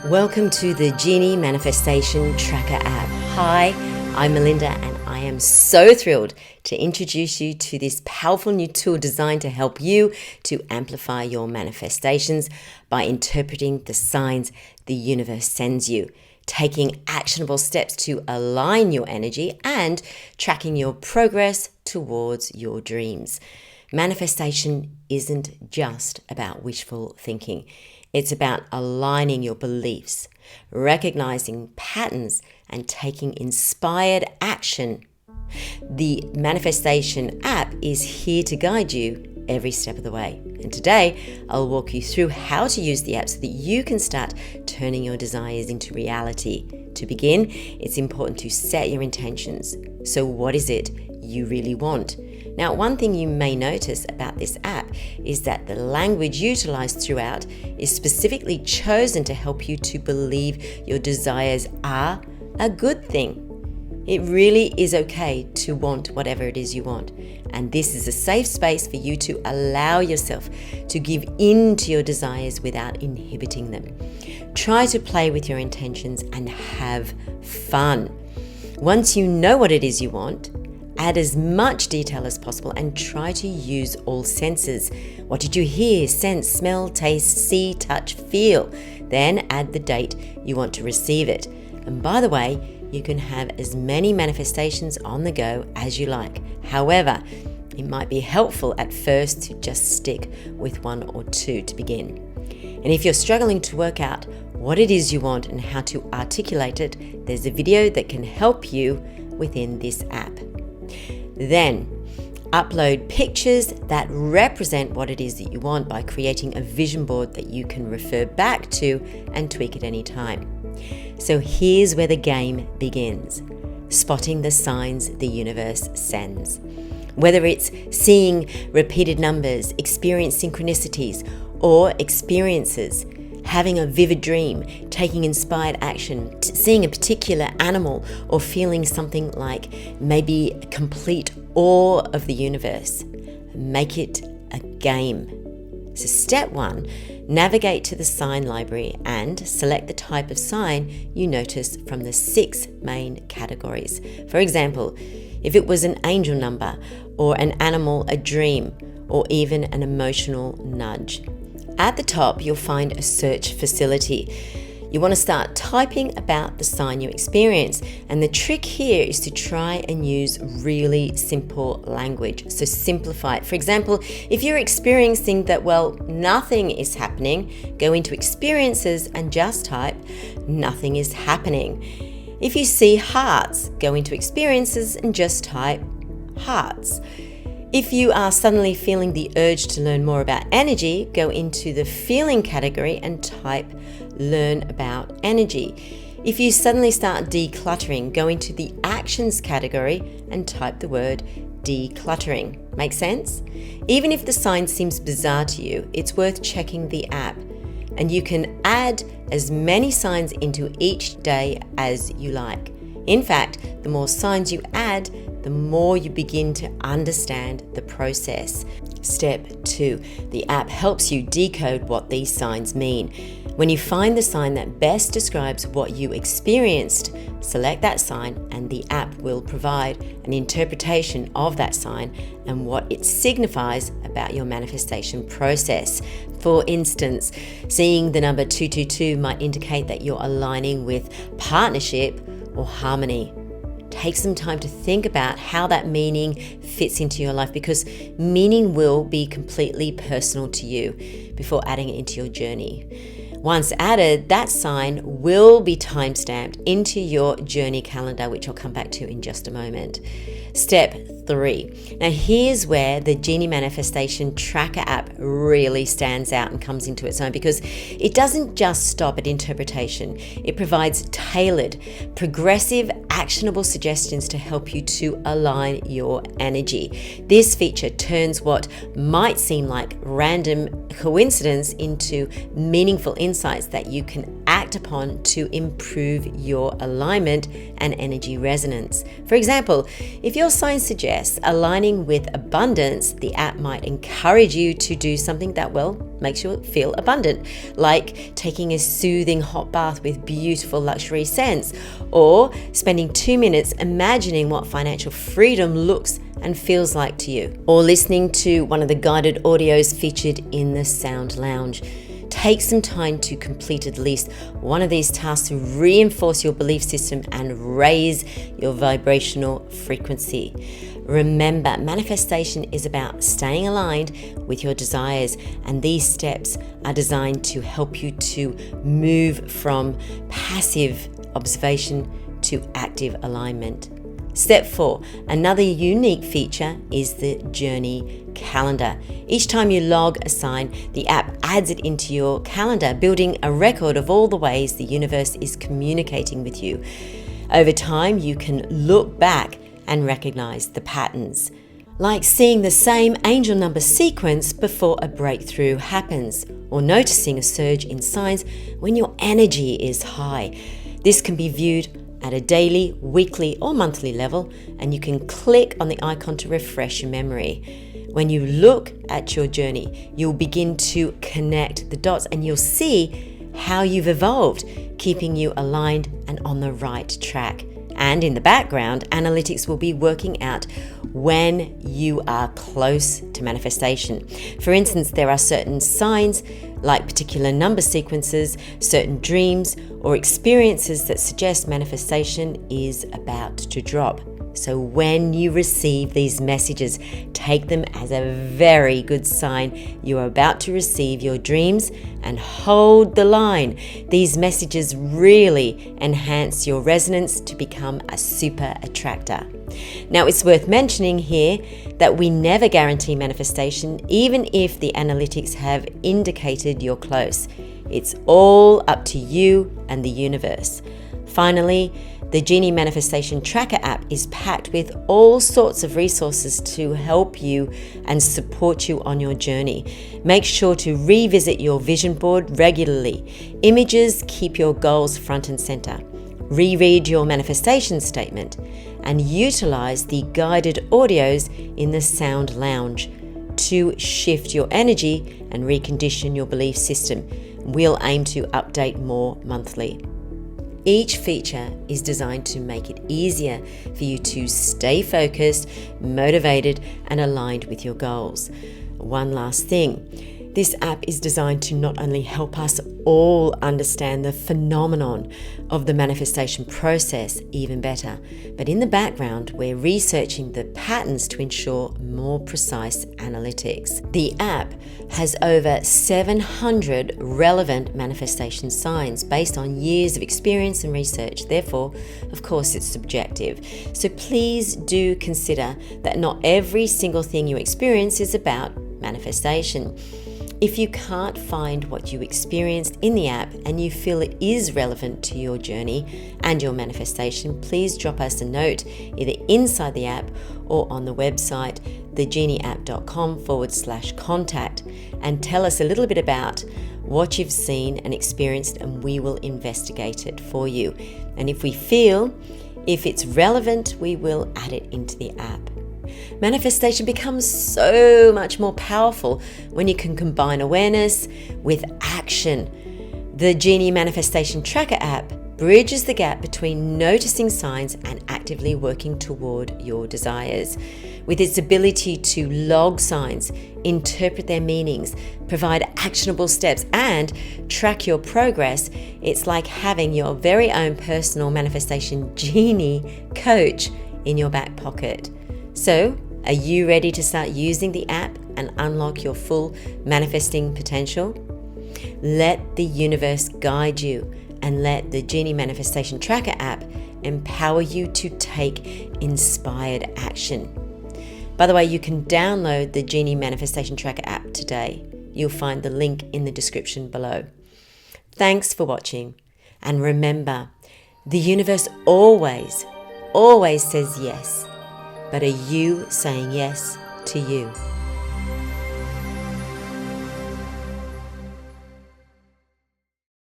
Welcome to the Genie Manifestation Tracker app. Hi, I'm Melinda and I am so thrilled to introduce you to this powerful new tool designed to help you to amplify your manifestations by interpreting the signs the universe sends you, taking actionable steps to align your energy and tracking your progress towards your dreams. Manifestation isn't just about wishful thinking. It's about aligning your beliefs, recognizing patterns, and taking inspired action. The Manifestation app is here to guide you every step of the way. And today, I'll walk you through how to use the app so that you can start turning your desires into reality. To begin, it's important to set your intentions. So what is it you really want? Now, one thing you may notice about this app is that the language utilized throughout is specifically chosen to help you to believe your desires are a good thing. It really is okay to want whatever it is you want. And this is a safe space for you to allow yourself to give in to your desires without inhibiting them. Try to play with your intentions and have fun. Once you know what it is you want, add as much detail as possible and try to use all senses. What did you hear, sense, smell, taste, see, touch, feel? Then add the date you want to receive it. And by the way, you can have as many manifestations on the go as you like. However, it might be helpful at first to just stick with one or two to begin. And if you're struggling to work out what it is you want and how to articulate it, there's a video that can help you within this app. Then, upload pictures that represent what it is that you want by creating a vision board that you can refer back to and tweak at any time. So here's where the game begins. Spotting the signs the universe sends. Whether it's seeing repeated numbers, experience synchronicities, or experiences, having a vivid dream, taking inspired action, seeing a particular animal, or feeling something like maybe complete awe of the universe. Make it a game. So step 1, navigate to the sign library and select the type of sign you notice from the 6 main categories. For example, if it was an angel number, or an animal, a dream, or even an emotional nudge. At the top, you'll find a search facility. You want to start typing about the sign you experience, and the trick here is to try and use really simple language. So simplify it. For example, if you're experiencing that, nothing is happening, go into experiences and just type, nothing is happening. If you see hearts, go into experiences and just type, hearts. If you are suddenly feeling the urge to learn more about energy, go into the feeling category and type learn about energy. If you suddenly start decluttering, go into the actions category and type the word decluttering. Make sense? Even if the sign seems bizarre to you, it's worth checking the app. And you can add as many signs into each day as you like. In fact, the more signs you add, the more you begin to understand the process. Step 2, the app helps you decode what these signs mean. When you find the sign that best describes what you experienced, select that sign and the app will provide an interpretation of that sign and what it signifies about your manifestation process. For instance, seeing the number 222 might indicate that you're aligning with partnership or harmony. Take some time to think about how that meaning fits into your life, because meaning will be completely personal to you before adding it into your journey. Once added, that sign will be time-stamped into your journey calendar, which I'll come back to in just a moment. Step 3. Now here's where the Genie Manifestation Tracker app really stands out and comes into its own, because it doesn't just stop at interpretation. It provides tailored, progressive, actionable suggestions to help you to align your energy. This feature turns what might seem like random coincidence into meaningful insights that you can act upon to improve your alignment and energy resonance. For example, if your sign suggests yes. Aligning with abundance, the app might encourage you to do something that, well, makes you feel abundant, like taking a soothing hot bath with beautiful luxury scents, or spending 2 minutes imagining what financial freedom looks and feels like to you, or listening to one of the guided audios featured in the Sound Lounge. Take some time to complete at least one of these tasks to reinforce your belief system and raise your vibrational frequency. Remember, manifestation is about staying aligned with your desires, and these steps are designed to help you to move from passive observation to active alignment. Step 4, another unique feature is the journey calendar. Each time you log a sign, the app adds it into your calendar, building a record of all the ways the universe is communicating with you. Over time, you can look back and recognize the patterns, like seeing the same angel number sequence before a breakthrough happens, or noticing a surge in signs when your energy is high. This can be viewed at a daily, weekly, or monthly level, and you can click on the icon to refresh your memory. When you look at your journey, you'll begin to connect the dots and you'll see how you've evolved, keeping you aligned and on the right track. And in the background, analytics will be working out when you are close to manifestation. For instance, there are certain signs, like particular number sequences, certain dreams, or experiences that suggest manifestation is about to drop. So when you receive these messages, take them as a very good sign you are about to receive your dreams, and hold the line. These messages really enhance your resonance to become a super attractor. Now, it's worth mentioning here that we never guarantee manifestation, even if the analytics have indicated you're close. It's all up to you and the universe. Finally, the Genie Manifestation Tracker app is packed with all sorts of resources to help you and support you on your journey. Make sure to revisit your vision board regularly. Images keep your goals front and center. Reread your manifestation statement and utilize the guided audios in the Sound Lounge to shift your energy and recondition your belief system. We'll aim to update more monthly. Each feature is designed to make it easier for you to stay focused, motivated, and aligned with your goals. One last thing. This app is designed to not only help us all understand the phenomenon of the manifestation process even better, but in the background, we're researching the patterns to ensure more precise analytics. The app has over 700 relevant manifestation signs based on years of experience and research. Therefore, of course, it's subjective. So please do consider that not every single thing you experience is about manifestation. If you can't find what you experienced in the app and you feel it is relevant to your journey and your manifestation, please drop us a note either inside the app or on the website thegenieapp.com/contact and tell us a little bit about what you've seen and experienced, and we will investigate it for you. And if we feel if it's relevant, we will add it into the app. Manifestation becomes so much more powerful when you can combine awareness with action. The Genie Manifestation Tracker app bridges the gap between noticing signs and actively working toward your desires. With its ability to log signs, interpret their meanings, provide actionable steps, and track your progress, it's like having your very own personal manifestation genie coach in your back pocket. So, are you ready to start using the app and unlock your full manifesting potential? Let the universe guide you, and let the Genie Manifestation Tracker app empower you to take inspired action. By the way, you can download the Genie Manifestation Tracker app today. You'll find the link in the description below. Thanks for watching, and remember, the universe always says yes. But are you saying yes to you?